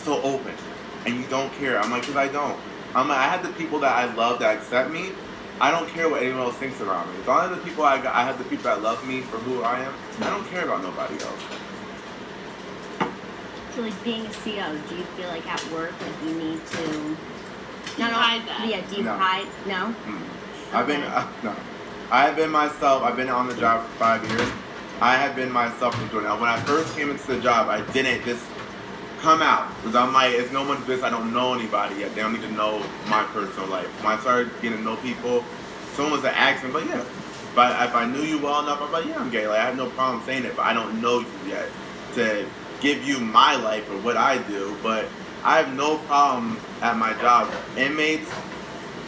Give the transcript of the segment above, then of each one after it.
just so open, and you don't care. I'm like, because I don't. I'm like, I have the people that I love that accept me. I don't care what anyone else thinks around me. As long as the people I have the people that love me for who I am. I don't care about nobody else. So, like, being a CEO, do you feel like at work, like, you need to... hide that? Yeah, do you hide? No? I've been... no. I have been myself. I've been on the job for 5 years. I have been myself from doing it. Now, when I first came into the job, I didn't just come out. Because I'm like, it's no one's business. I don't know anybody yet. They don't need to know my personal life. When I started getting to know people, someone was to ask me, but yeah. But if I knew you well enough, I'm like, yeah, I'm gay. Like, I have no problem saying it, but I don't know you yet to give you my life or what I do. But I have no problem at my job. Inmates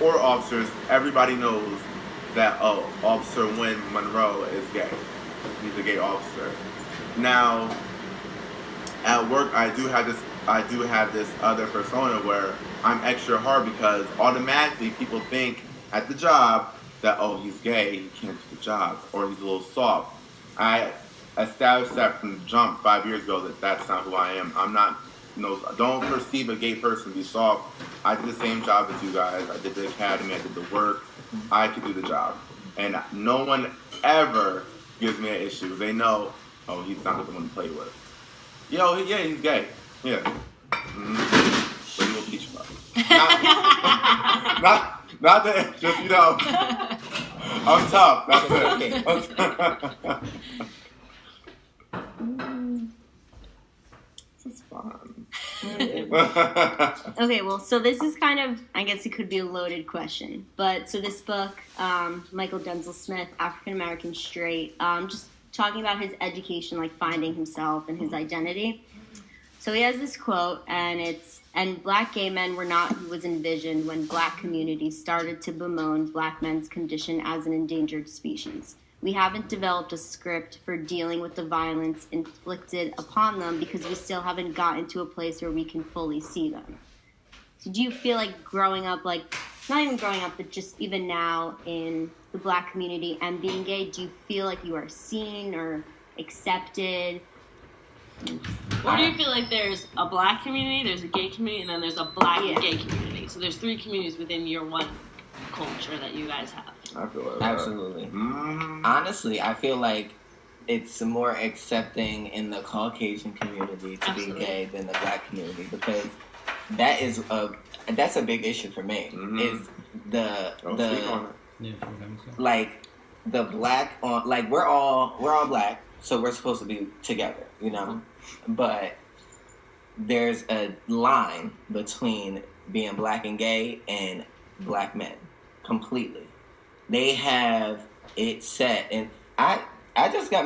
or officers, everybody knows that, oh, Officer Wynn Monroe is gay. He's a gay officer. Now, at work, I do have this other persona where I'm extra hard because automatically people think at the job that, oh, he's gay, he can't do the job, or he's a little soft. I established that from the jump 5 years ago that that's not who I am. I'm not, don't perceive a gay person to be soft. I did the same job as you guys. I did the academy, I did the work. I could do the job. And no one ever gives me an issue. They know, oh, he's not the one to play with. Yo, yeah, he's gay. Yeah. Mm-hmm. But he will teach you about it. Not that, just, I'm tough. That's it. This is fun. Okay, well, so this is kind of, I guess it could be a loaded question. But, so this book, Michael Denzel Smith, African American Straight, just talking about his education, like finding himself and his identity. So he has this quote, and black gay men were not who was envisioned when black communities started to bemoan black men's condition as an endangered species. We haven't developed a script for dealing with the violence inflicted upon them because we still haven't gotten to a place where we can fully see them. So do you feel like growing up, like, not even growing up, but just even now in the black community and being gay, do you feel like you are seen or accepted? Or do you feel like there's a black community, there's a gay community, and then there's a black and gay community? So there's three communities within your one culture that you guys have. I feel like absolutely. Honestly, I feel like it's more accepting in the Caucasian community to be gay than the black community because that's a big issue for me. Is like the black on, like we're all black, so we're supposed to be together, but there's a line between being black and gay and black men completely. They have it set, and I just got,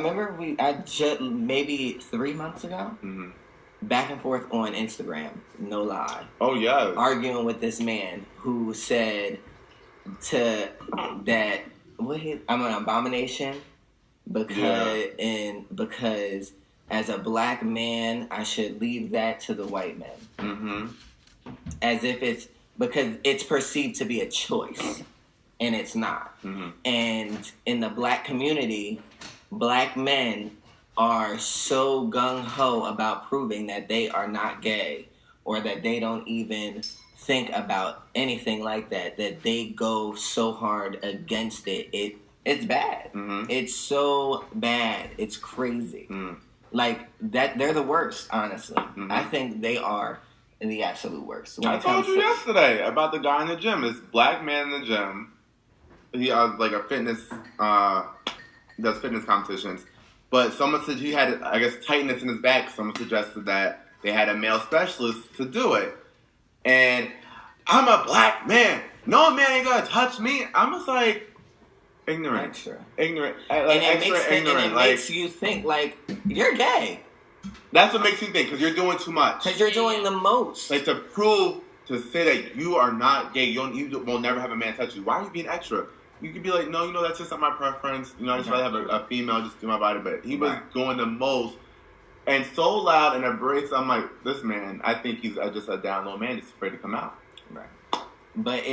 maybe 3 months ago, back and forth on Instagram, no lie. Oh, yeah. Arguing with this man who said I'm an abomination because as a black man, I should leave that to the white men. As if it's, because it's perceived to be a choice. And it's not. And in the black community, black men are so gung-ho about proving that they are not gay or that they don't even think about anything like that they go so hard against it. It's bad. It's so bad. It's crazy. Like, that they're the worst, honestly. I think they are the absolute worst. I told you yesterday about the guy in the gym. This black man in the gym. He like a fitness, does fitness competitions. But someone said he had, I guess, tightness in his back. Someone suggested that they had a male specialist to do it. And I'm a black man. No man ain't gonna touch me. I'm just like, ignorant. Ignorant. Like, ignorant. Makes you think, like, you're gay. That's what makes you think, because you're doing too much. Because you're doing the most. Like, to prove, to say that you are not gay, you will never have a man touch you. Why are you being extra? You could be like, no, that's just not my preference. I just rather have a female just do my body. But he was going the most. And so loud and abrasive. I'm like, this man, I think he's just a down low man. He's afraid to come out. Right. But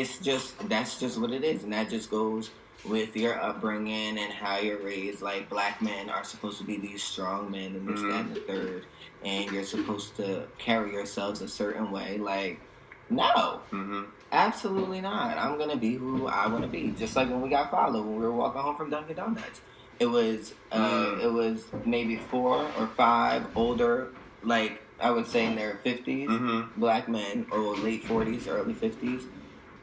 that's just what it is. And that just goes with your upbringing and how you're raised. Like, black men are supposed to be these strong men and this, that, and the third. And you're supposed to carry yourselves a certain way. Like, no. Absolutely not. I'm going to be who I want to be. Just like when we got followed when we were walking home from Dunkin' Donuts. It was maybe 4 or 5 older, like, I would say in their 50s, black men, or late 40s, early 50s.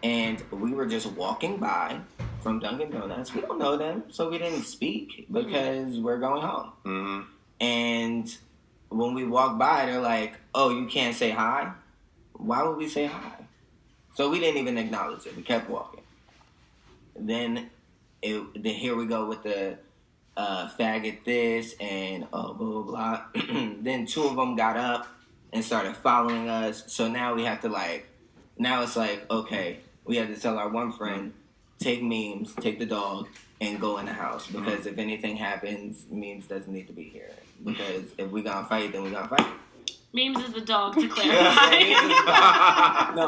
And we were just walking by from Dunkin' Donuts. We don't know them, so we didn't speak because we're going home. And when we walked by, they're like, oh, you can't say hi? Why would we say hi? So we didn't even acknowledge it. We kept walking. Then here we go with the faggot this and blah, blah, blah. Then 2 of them got up and started following us. So now we have to now it's like, okay, we have to tell our one friend, take Memes, take the dog, and go in the house. Because if anything happens, Memes doesn't need to be here. Because if we gonna fight, then we gonna fight. Memes is the dog, to clarify.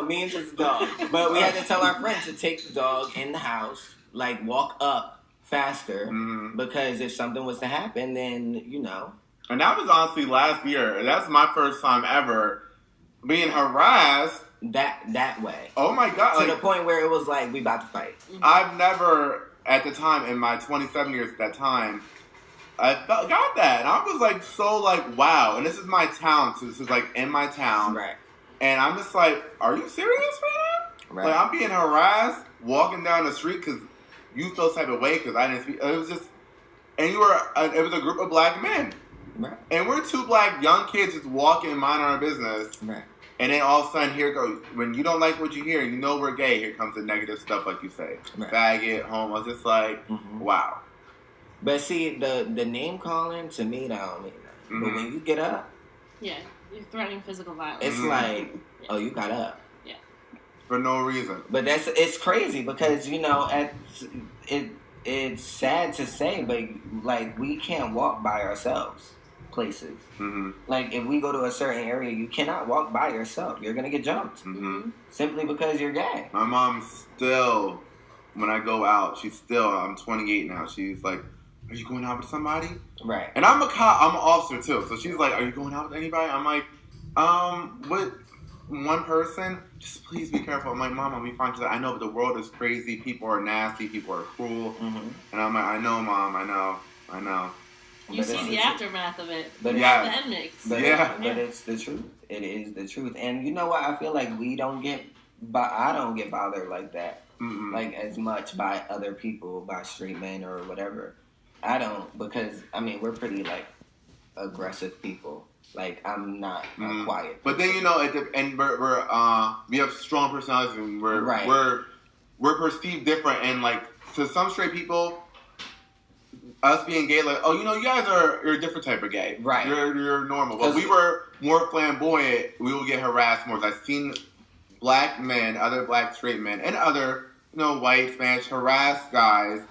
Memes is the dog. But we had to tell our friend to take the dog in the house, like, walk up faster, because if something was to happen, then, you know. And that was honestly last year. That's my first time ever being harassed. That way. Oh my God. To the point where it was like, we about to fight. I've never, at the time, in my 27 years at that time, I got that. And I was like, so like, wow. And this is my town. So this is like in my town. Right. And I'm just like, are you serious right now? Right. Like, I'm being harassed walking down the street because you feel type of way because I didn't speak. It was just, and it was a group of black men. Right. And we're 2 black young kids just walking and minding our business. Right. And then all of a sudden, here goes, when you don't like what you hear, you know we're gay, here comes the negative stuff, like you say. Right. Faggot, homo, it's just like, wow. But see, the name calling, to me, that don't mean nothing. But when you get up, yeah, you're threatening physical violence. it's like, oh, you got up. Yeah. For no reason. But it's crazy because, you know, it's sad to say, but, like, we can't walk by ourselves places. Like, if we go to a certain area, you cannot walk by yourself. You're going to get jumped. Simply because you're gay. My mom still, when I go out, I'm 28 now, she's like, are you going out with somebody? Right. And I'm a cop, I'm an officer too, so she's like, are you going out with anybody? I'm like, with one person, just please be careful. I'm like, Mom, I'll be fine. She's like, I know, but the world is crazy, people are nasty, people are cruel. And I'm like, I know, Mom, I know. You see the aftermath of it. But the end mix. But it's the truth. It is the truth. And you know what? I feel like I don't get bothered like that. Like, as much by other people, by straight men or whatever. I don't, because, I mean, we're pretty, like, aggressive people. Like, I'm not quiet. But then, you know, and we have strong personalities, and we're perceived different, and, like, to some straight people, us being gay, like, oh, you know, you're a different type of gay. Right. You're normal. But we were more flamboyant, we will get harassed more. I've seen black men, other black straight men, and other, you know, white, Spanish, harass guys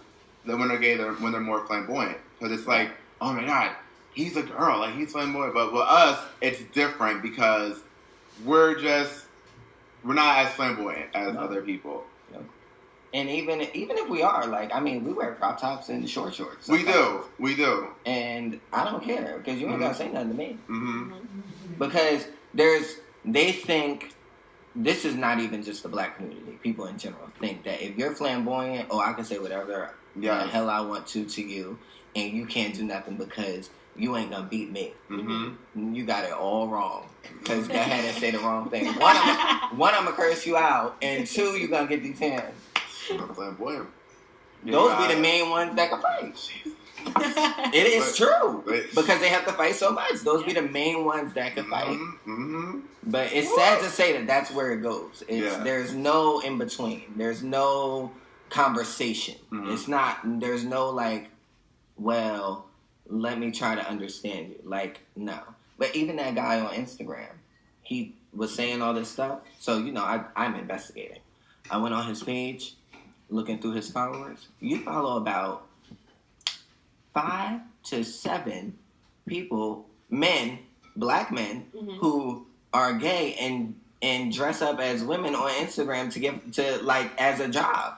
that when they're gay, when they're more flamboyant. Because it's like, oh my God, he's a girl, like, he's flamboyant. But with us, it's different because we're not as flamboyant as other people. And even if we are, like, I mean, we wear crop tops and short shorts. Sometimes. We do. And I don't care, because you ain't got to say nothing to me. Because they think, this is not even just the black community, people in general think that if you're flamboyant, I can say whatever the hell I want to you, and you can't do nothing because you ain't gonna beat me. You got it all wrong. Because go ahead and say the wrong thing. One, I'm gonna curse you out, and 2, you're gonna get these hands. Flamboyant. Those be the main ones that can fight. It is true. Because they have to fight so much. Those be the main ones that can fight. But it's sad to say that that's where it goes. There's no in between. There's no conversation. It's not, there's no like, well, let me try to understand you. Like, no. But even that guy on Instagram, he was saying all this stuff. So, you know, I'm investigating. I went on his page, looking through his followers. You follow about 5 to 7 people, men, black men, who are gay and dress up as women on Instagram to like as a job.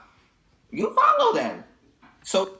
You follow them. So